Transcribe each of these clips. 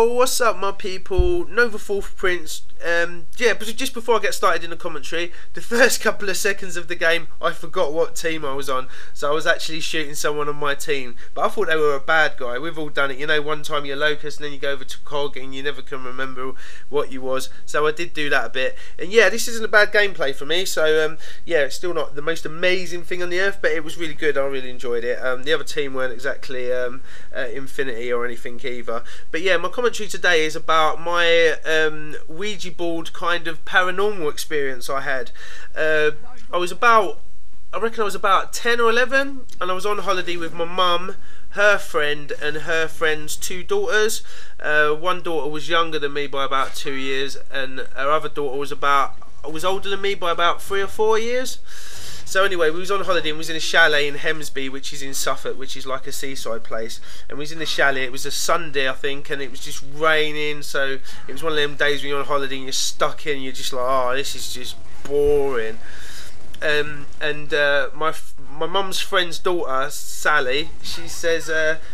Yo, what's up my people? Nova Fourth Prince. Yeah, but just before I get started in the commentary, the first couple of seconds of the game I forgot what team I was on, so I was actually shooting someone on my team, but I thought they were a bad guy. We've all done it, you know, one time you're Locust and then you go over to Cog and you never can remember what you was, so I did do that a bit. And yeah, this isn't a bad gameplay for me, so yeah, it's still not the most amazing thing on the earth, but it was really good. I really enjoyed it. The other team weren't exactly Infinity or anything either, but yeah, my commentary today is about my Ouija board kind of paranormal experience I had. I reckon I was about 10 or 11, and I was on holiday with my mum, her friend and her friend's two daughters. One daughter was younger than me by about 2 years, and her other daughter was older than me by about 3 or 4 years. So anyway, we was on holiday and we was in a chalet in Hemsby, which is in Suffolk, which is like a seaside place. And we was in the chalet. It was a Sunday, I think, and it was just raining. So it was one of them days when you're on holiday and you're stuck in. You're just like, oh, this is just boring. My mum's friend's daughter, Sally, she says,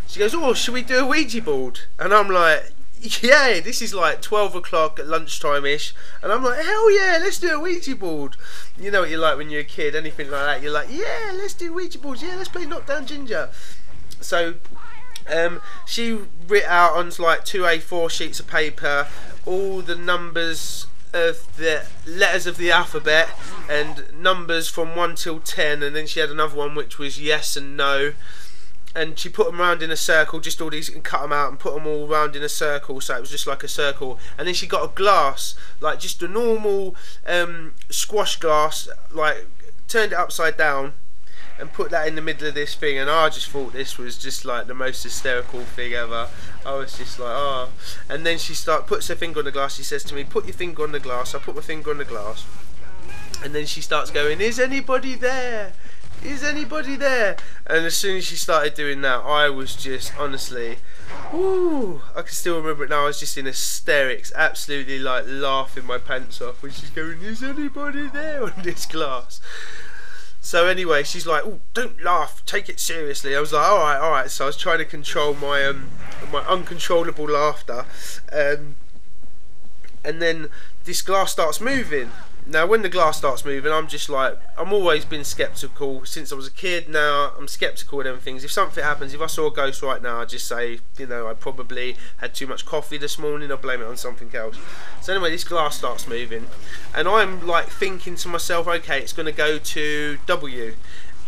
she goes, oh, should we do a Ouija board? And I'm like, yeah, this is like 12 o'clock at lunchtime-ish, and I'm like, hell yeah, let's do a Ouija board. You know what you're like when you're a kid, anything like that, you're like, yeah, let's do Ouija boards, yeah, let's play Knockdown Ginger. So she writ out on like 2 A4 sheets of paper all the numbers of the letters of the alphabet and numbers from 1 till 10, and then she had another one which was yes and no. And she put them around in a circle, just all these, and cut them out and put them all around in a circle, so it was just like a circle. And then she got a glass, like just a normal squash glass, like turned it upside down and put that in the middle of this thing. And I just thought this was just like the most hysterical thing ever. I was just like, oh. And then she puts her finger on the glass. She says to me, put your finger on the glass. I put my finger on the glass. And then she starts going, is anybody there? Is anybody there? And as soon as she started doing that, I was just, honestly, woo, I can still remember it now. I was just in hysterics, absolutely like laughing my pants off when she's going, is anybody there, on this glass. So anyway, she's like, oh, don't laugh, take it seriously. I was like, all right. So I was trying to control my my uncontrollable laughter, and then this glass starts moving. Now when the glass starts moving, I'm just like, I'm always been sceptical since I was a kid. Now I'm sceptical of them things. If something happens, if I saw a ghost right now, I'd just say, you know, I probably had too much coffee this morning, I'll blame it on something else. So anyway, this glass starts moving, and I'm like thinking to myself, okay, it's going to go to W,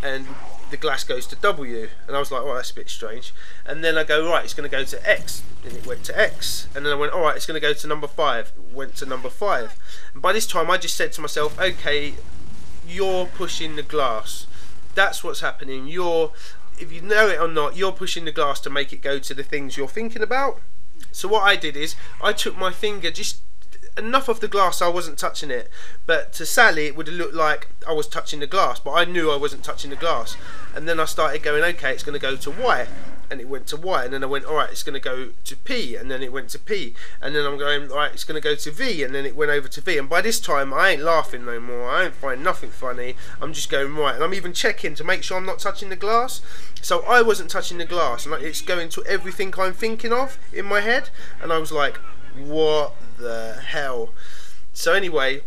and the glass goes to W, and I was like, oh, that's a bit strange. And then I go, right, it's going to go to X, and it went to X. And then I went, all right, it's going to go to number 5. It went to number 5. And by this time, I just said to myself, okay, you're pushing the glass. That's what's happening. If you know it or not, you're pushing the glass to make it go to the things you're thinking about. So what I did is, I took my finger just enough of the glass, I wasn't touching it, but to Sally it would have looked like I was touching the glass, but I knew I wasn't touching the glass. And then I started going, okay, it's going to go to Y, and it went to Y. And then I went, alright, it's going to go to P, and then it went to P. And then I'm going, alright, it's going to go to V, and then it went over to V. And by this time I ain't laughing no more, I ain't find nothing funny, I'm just going, right. And I'm even checking to make sure I'm not touching the glass. So I wasn't touching the glass, and it's going to everything I'm thinking of in my head. And I was like, what the hell? So anyway,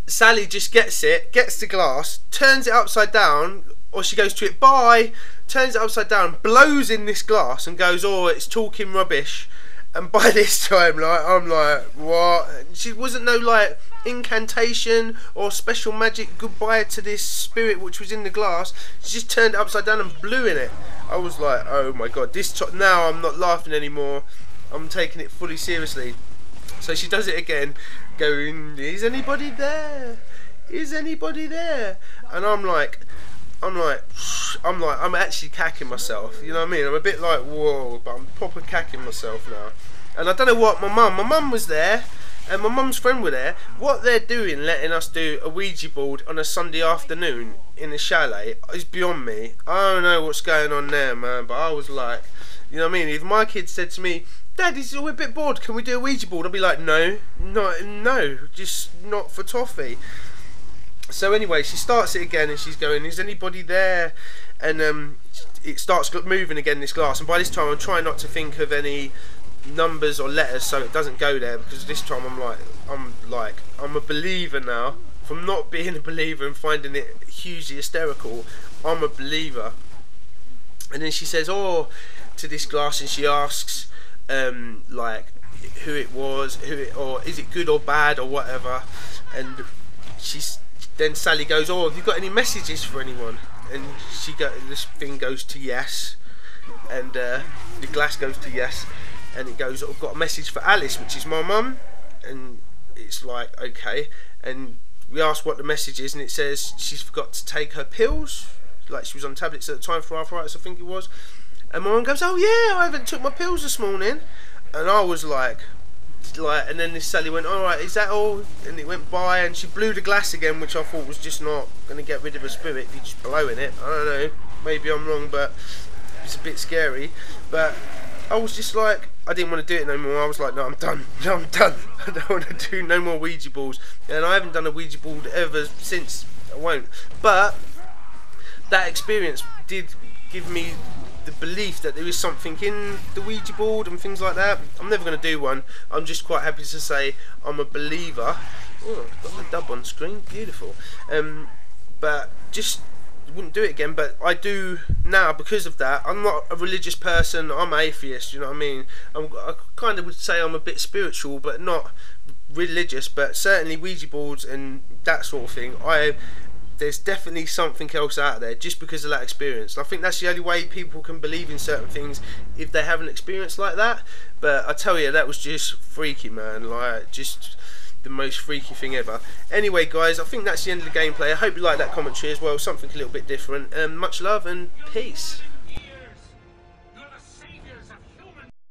Sally just gets the glass, turns it upside down, or she goes to it, bye, turns it upside down, blows in this glass and goes, oh, it's talking rubbish. And by this time, like, I'm like, what? She wasn't no like incantation or special magic goodbye to this spirit which was in the glass. She just turned it upside down and blew in it. I was like, oh my god, now I'm not laughing anymore, I'm taking it fully seriously. So she does it again, going, is anybody there? Is anybody there? And I'm actually cacking myself, you know what I mean? I'm a bit like, whoa, but I'm proper cacking myself now. And I don't know what my mum was there, and my mum's friend were there. What they're doing, letting us do a Ouija board on a Sunday afternoon in a chalet, is beyond me. I don't know what's going on there, man, but I was like, you know what I mean? If my kid said to me, Dad, we're a bit bored, can we do a Ouija board? I'd be like, no, just not for toffee. So anyway, she starts it again and she's going, is anybody there? And it starts moving again, this glass, and by this time I'm trying not to think of any numbers or letters so it doesn't go there, because this time I'm a believer now. From not being a believer and finding it hugely hysterical, I'm a believer. And then she says, oh, to this glass, and she asks like who it was, or is it good or bad or whatever. And then Sally goes, oh, have you got any messages for anyone? And this thing goes to yes, and the glass goes to yes, and it goes, I've got a message for Alice, which is my mum. And it's like, okay. And we asked what the message is, and it says she's forgot to take her pills, like she was on tablets at the time for arthritis, I think it was. And my mum goes, oh yeah, I haven't took my pills this morning. And I was like, and then this Sally went, alright, is that all? And it went by, and she blew the glass again, which I thought was just not going to get rid of her spirit, you're just blowing it. I don't know, maybe I'm wrong, but it's a bit scary. But I was just like, I didn't want to do it no more. I was like, no, I'm done. No, I'm done. I don't want to do no more Ouija boards. And I haven't done a Ouija board ever since. I won't. But that experience did give me the belief that there is something in the Ouija board and things like that. I'm never going to do one. I'm just quite happy to say I'm a believer. Oh, I've got the dub on screen. Beautiful. But just wouldn't do it again. But I do now because of that. I'm not a religious person. I'm atheist, you know what I mean? I kind of would say I'm a bit spiritual, but not religious. But certainly Ouija boards and that sort of thing, there's definitely something else out there just because of that experience. And I think that's the only way people can believe in certain things, if they have an experience like that. But I tell you, that was just freaky, man. Like, just the most freaky thing ever. Anyway guys, I think that's the end of the gameplay. I hope you like that commentary as well, something a little bit different. Much love and peace.